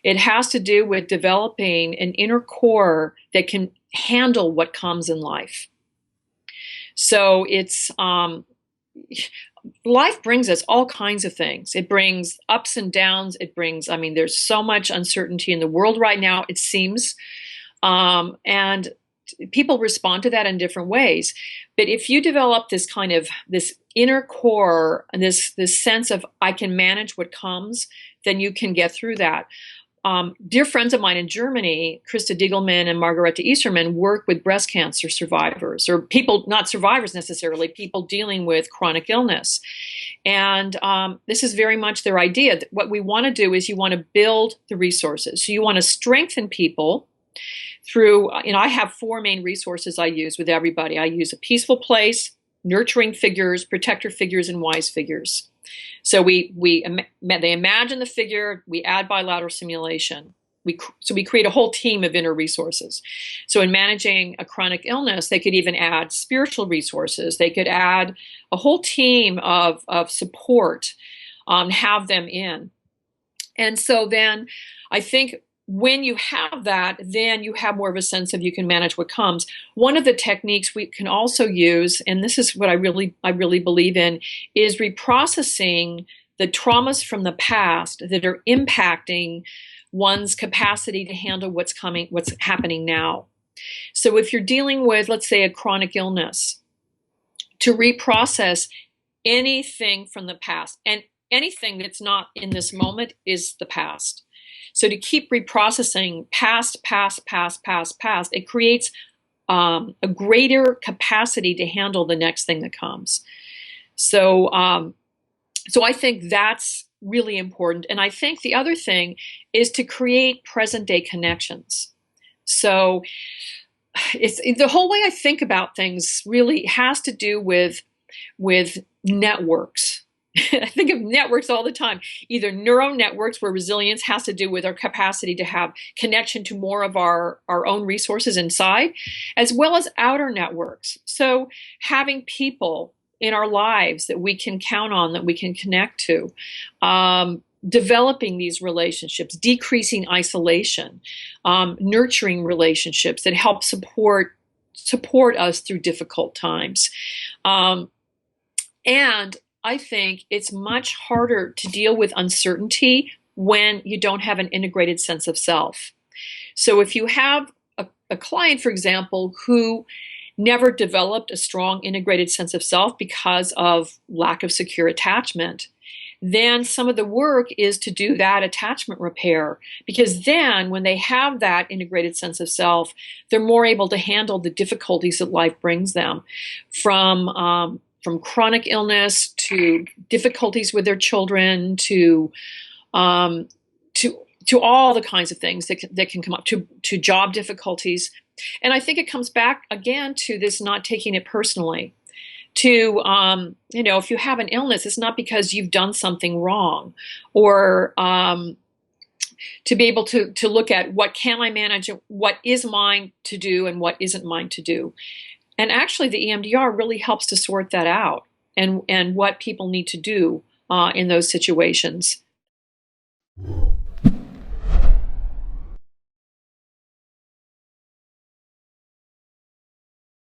It has to do with developing an inner core that can handle what comes in life. So it's life brings us all kinds of things. It brings ups and downs. It brings, I mean, there's so much uncertainty in the world right now, it seems. And people respond to that in different ways. But if you develop this kind of this inner core, this sense of I can manage what comes, then you can get through that. Dear friends of mine in Germany, Krista Diegelman and Margareta Easterman, work with breast cancer survivors, or people, not survivors necessarily, people dealing with chronic illness. And this is very much their idea. What we want to do is you want to build the resources. So you want to strengthen people through, I have 4 main resources I use with everybody. I use a peaceful place, nurturing figures, protector figures, and wise figures. So they imagine the figure, we add bilateral simulation. So we create a whole team of inner resources. So in managing a chronic illness, they could even add spiritual resources. They could add a whole team of support, have them in. And so then I think when you have that, then you have more of a sense of you can manage what comes. One of the techniques we can also use, and this is what I really believe in, is reprocessing the traumas from the past that are impacting one's capacity to handle what's happening now. So if you're dealing with, let's say, a chronic illness, to reprocess anything from the past, and anything that's not in this moment is the past. So to keep reprocessing past, it creates a greater capacity to handle the next thing that comes. So I think that's really important. And I think the other thing is to create present day connections. So it's the whole way I think about things really has to do with networks. I think of networks all the time, either neural networks where resilience has to do with our capacity to have connection to more of our own resources inside, as well as outer networks. So having people in our lives that we can count on, that we can connect to, developing these relationships, decreasing isolation, nurturing relationships that help support us through difficult times. And I think it's much harder to deal with uncertainty when you don't have an integrated sense of self. So if you have a client, for example, who never developed a strong integrated sense of self because of lack of secure attachment, then some of the work is to do that attachment repair, because then when they have that integrated sense of self, they're more able to handle the difficulties that life brings them, from chronic illness to difficulties with their children to all the kinds of things that can come up, to job difficulties. And I think it comes back again to this not taking it personally. To, if you have an illness, it's not because you've done something wrong, or to be able to look at what can I manage, what is mine to do and what isn't mine to do. And actually the EMDR really helps to sort that out and what people need to do in those situations.